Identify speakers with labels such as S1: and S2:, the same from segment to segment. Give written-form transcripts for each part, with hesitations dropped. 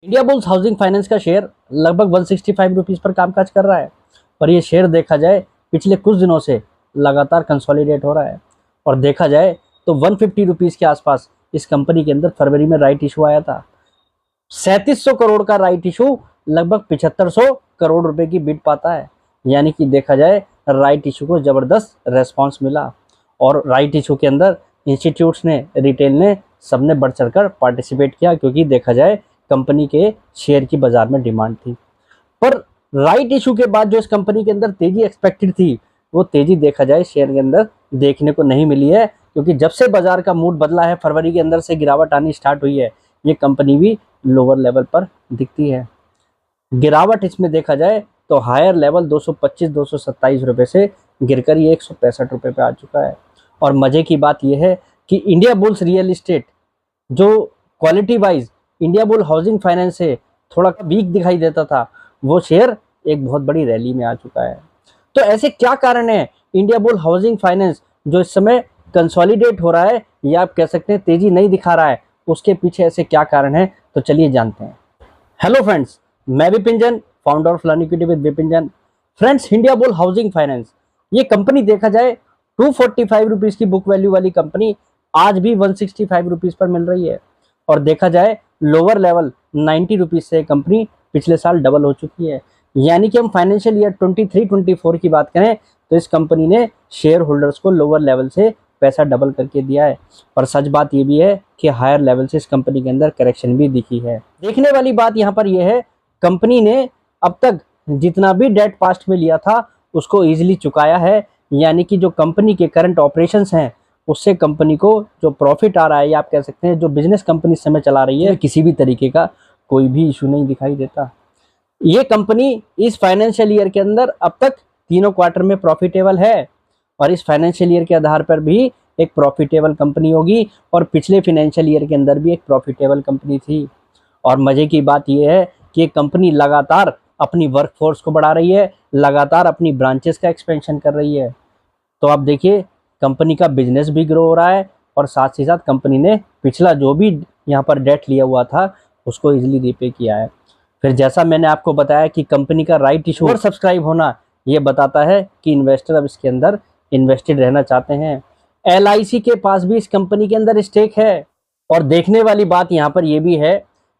S1: India bulls housing finance का share लगभग 165 rupees पर कामकाज कर रहा है और ये शेयर देखा जाए पिछले कुछ दिनों से लगातार कंसोलिडेट हो रहा है। और देखा जाए तो 150 रुपीज़ के आसपास इस कंपनी के अंदर फरवरी में राइट इशू आया था। 3700 करोड़ का राइट इशू लगभग 7500 करोड़ रुपए की बिड पाता है। यानी कि देखा जाए राइट इशू को ज़बरदस्त रेस्पॉन्स मिला और राइट इशू के अंदर इंस्टीट्यूट्स ने, रिटेल ने, सबने बढ़ चढ़कर पार्टिसिपेट किया क्योंकि देखा जाए कंपनी के शेयर की बाजार में डिमांड थी। पर राइट इशू के बाद जो इस कंपनी के अंदर तेजी एक्सपेक्टेड थी वो तेजी देखा जाए शेयर के अंदर देखने को नहीं मिली है, क्योंकि जब से बाजार का मूड बदला है, फरवरी के अंदर से गिरावट आनी स्टार्ट हुई है, ये कंपनी भी लोअर लेवल पर दिखती है। गिरावट इसमें देखा जाए तो हायर लेवल 225-227 रुपये से गिरकर ये 165 रुपये पे आ चुका है। और मज़े की बात यह है कि इंडिया बुल्स रियल इस्टेट जो quality wise India bull housing finance से थोड़ा वीक दिखाई देता था, वो शेयर एक बहुत बड़ी रैली में आ चुका है। तो ऐसे क्या कारण है इंडिया बुल हाउसिंग फाइनेंस जो इस समय कंसोलिडेट हो रहा है या आप कह सकते हैं तेजी नहीं दिखा रहा है, उसके पीछे ऐसे क्या कारण है, तो चलिए जानते हैं। हेलो फ्रेंड्स, मैं Vipin Jain, founder of learn equity with Vipin Jain. Friends, India bull housing finance ये कंपनी देखा जाए 245 रुपीज़ की बुक वैल्यू वाली कंपनी आज भी 165 रुपीज़ पर मिल रही है। और देखा जाए लोअर लेवल 90 रुपीज़ से कंपनी पिछले साल डबल हो चुकी है। यानी कि हम फाइनेंशियल ईयर 23-24 की बात करें तो इस कंपनी ने शेयर होल्डर्स को लोअर लेवल से पैसा डबल करके दिया है। और सच बात ये भी है कि हायर लेवल से इस कंपनी के अंदर करेक्शन भी दिखी है। देखने वाली बात यहाँ पर यह है, कंपनी ने अब तक जितना भी डेट पास्ट में लिया था उसको ईजिली चुकाया है। यानी कि जो कंपनी के करंट ऑपरेशंस हैं उससे कंपनी को जो प्रॉफिट आ रहा है, या आप कह सकते हैं जो बिजनेस कंपनी इस समय चला रही है, किसी भी तरीके का कोई भी इशू नहीं दिखाई देता। ये कंपनी इस फाइनेंशियल ईयर के अंदर अब तक तीनों क्वार्टर में प्रॉफिटेबल है और इस फाइनेंशियल ईयर के आधार पर भी एक प्रॉफिटेबल कंपनी होगी और पिछले फाइनेंशियल ईयर के अंदर भी एक प्रॉफिटेबल कंपनी थी। और मज़े की बात यह है कि कंपनी लगातार अपनी वर्कफोर्स को बढ़ा रही है, लगातार अपनी ब्रांचेस का एक्सपेंशन कर रही है। तो आप देखिए कंपनी का बिजनेस भी ग्रो हो रहा है और साथ ही साथ कंपनी ने पिछला जो भी यहाँ पर डेट लिया हुआ था उसको इजीली रीपे किया है। फिर जैसा मैंने आपको बताया कि कंपनी का राइट इशू और सब्सक्राइब होना ये बताता है कि इन्वेस्टर अब इसके अंदर इन्वेस्टेड रहना चाहते हैं। LIC के पास भी इस कंपनी के अंदर स्टेक है। और देखने वाली बात यहाँ पर यह भी है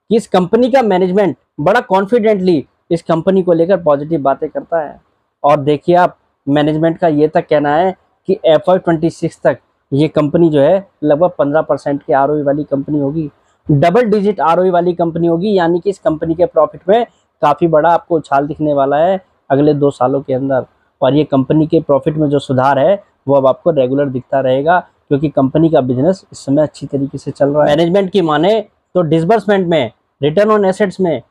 S1: कि इस कंपनी का मैनेजमेंट बड़ा कॉन्फिडेंटली इस कंपनी को लेकर पॉजिटिव बातें करता है। और देखिए आप, मैनेजमेंट का ये तक कहना है कि FY26 तक ये कंपनी जो है लगभग 15% की ROE वाली कंपनी होगी, डबल डिजिट ROE वाली कंपनी होगी। यानी कि इस कंपनी के प्रॉफिट में काफ़ी बड़ा आपको उछाल दिखने वाला है अगले 2 सालों के अंदर। और ये कंपनी के प्रॉफिट में जो सुधार है वो अब आपको रेगुलर दिखता रहेगा, क्योंकि कंपनी का बिजनेस इस समय अच्छी तरीके से चल रहा है। मैनेजमेंट की माने तो डिसबर्समेंट में, रिटर्न ऑन एसेट्स में,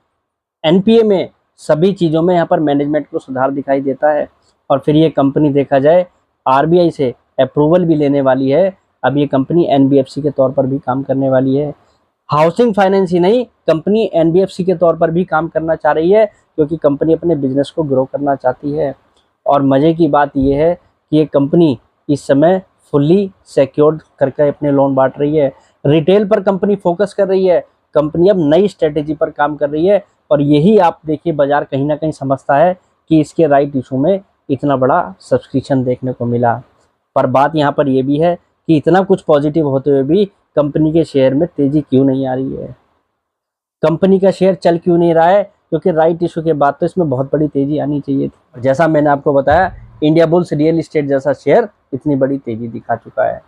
S1: NPA में, सभी चीज़ों में यहाँ पर मैनेजमेंट को सुधार दिखाई देता है। और फिर ये कंपनी देखा जाए RBI से अप्रूवल भी लेने वाली है। अब ये कंपनी NBFC के तौर पर भी काम करने वाली है। हाउसिंग फाइनेंस ही नहीं, कंपनी NBFC के तौर पर भी काम करना चाह रही है, क्योंकि कंपनी अपने बिजनेस को ग्रो करना चाहती है। और मज़े की बात यह है कि ये कंपनी इस समय फुल्ली सिक्योर्ड करके अपने लोन बांट रही है। रिटेल पर कंपनी फोकस कर रही है। कंपनी अब नई स्ट्रेटेजी पर काम कर रही है और यही आप देखिए बाजार कहीं ना कहीं समझता है कि इसके राइट इशू में इतना बड़ा सब्सक्रिप्शन देखने को मिला। पर बात यहाँ पर यह भी है कि इतना कुछ पॉजिटिव होते हुए भी कंपनी के शेयर में तेजी क्यों नहीं आ रही है, कंपनी का शेयर चल क्यों नहीं रहा है, क्योंकि राइट इशू के बाद तो इसमें बहुत बड़ी तेजी आनी चाहिए थी। जैसा मैंने आपको बताया, इंडिया बुल्स रियल इस्टेट जैसा शेयर इतनी बड़ी तेजी दिखा चुका है।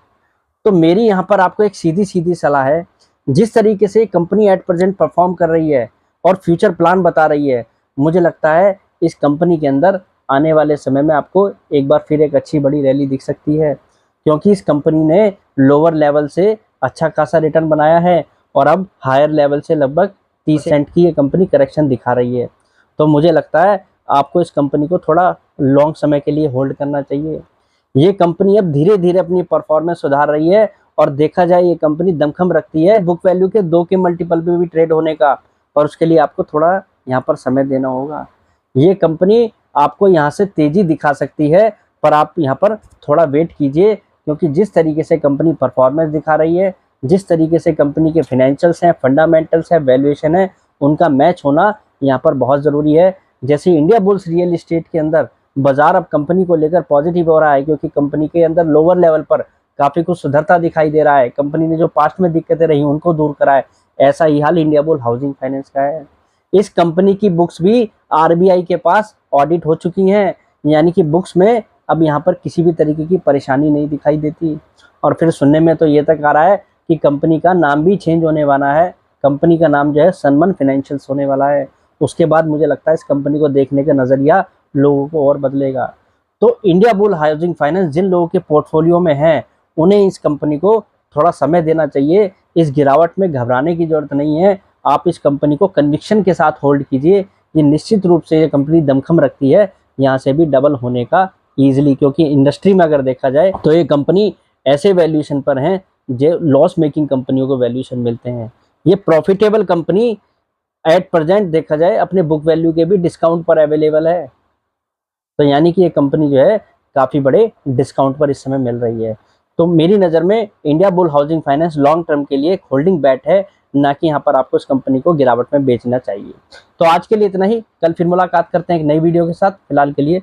S1: तो मेरी यहाँ पर आपको एक सीधी सीधी सलाह है, जिस तरीके से कंपनी एट प्रेजेंट परफॉर्म कर रही है और फ्यूचर प्लान बता रही है, मुझे लगता है इस कंपनी के अंदर आने वाले समय में आपको एक बार फिर एक अच्छी बड़ी रैली दिख सकती है, क्योंकि इस कंपनी ने लोअर लेवल से अच्छा खासा रिटर्न बनाया है और अब हायर लेवल से लगभग 30% की ये कंपनी करेक्शन दिखा रही है। तो मुझे लगता है आपको इस कंपनी को थोड़ा लॉन्ग समय के लिए होल्ड करना चाहिए। ये कंपनी अब धीरे धीरे अपनी परफॉर्मेंस सुधार रही है और देखा जाए ये कंपनी दमखम रखती है बुक वैल्यू के 2 के मल्टीपल पे भी ट्रेड होने का, पर उसके लिए आपको थोड़ा यहाँ पर समय देना होगा। ये कंपनी आपको यहाँ से तेजी दिखा सकती है, पर आप यहाँ पर थोड़ा वेट कीजिए, क्योंकि जिस तरीके से कंपनी परफॉर्मेंस दिखा रही है, जिस तरीके से कंपनी के फाइनेंशियल्स हैं, फंडामेंटल्स है, वैल्यूएशन है, उनका मैच होना यहाँ पर बहुत ज़रूरी है। जैसे इंडिया बुल्स रियल इस्टेट के अंदर बाजार अब कंपनी को लेकर पॉजिटिव हो रहा है, क्योंकि कंपनी के अंदर लोअर लेवल पर काफ़ी कुछ सुधरता दिखाई दे रहा है। कंपनी ने जो पास्ट में दिक्कतें रही उनको दूर करा है। ऐसा ही हाल इंडिया बुल हाउसिंग फाइनेंस का है। इस कंपनी की बुक्स भी आरबीआई के पास ऑडिट हो चुकी हैं, यानी कि बुक्स में अब यहाँ पर किसी भी तरीके की परेशानी नहीं दिखाई देती। और फिर सुनने में तो ये तक आ रहा है कि कंपनी का नाम भी चेंज होने वाला है। कंपनी का नाम जो है सनमन फाइनेंशियल्स होने वाला है। उसके बाद मुझे लगता है इस कंपनी को देखने का नज़रिया लोगों को और बदलेगा। तो इंडिया बुल हाउसिंग फाइनेंस जिन लोगों के पोर्टफोलियो में है, उन्हें इस कंपनी को थोड़ा समय देना चाहिए। इस गिरावट में घबराने की जरूरत नहीं है। आप इस कंपनी को कन्विक्शन के साथ होल्ड कीजिए। ये निश्चित रूप से ये कंपनी दमखम रखती है, यहाँ से भी डबल होने का ईजिली, क्योंकि इंडस्ट्री में अगर देखा जाए तो ये कंपनी ऐसे वैल्यूएशन पर हैं जो लॉस मेकिंग कंपनियों को वैल्यूएशन मिलते हैं। ये प्रॉफिटेबल कंपनी एट प्रेजेंट देखा जाए अपने बुक वैल्यू के भी डिस्काउंट पर अवेलेबल है। तो यानी कि ये कंपनी जो है काफ़ी बड़े डिस्काउंट पर इस समय मिल रही है। तो मेरी नज़र में India bull housing finance long term के लिए एक होल्डिंग बैट है, ना कि यहाँ पर आपको इस कंपनी को गिरावट में बेचना चाहिए। तो आज के लिए इतना ही। कल फिर मुलाकात करते हैं एक नई वीडियो के साथ। फिलहाल के लिए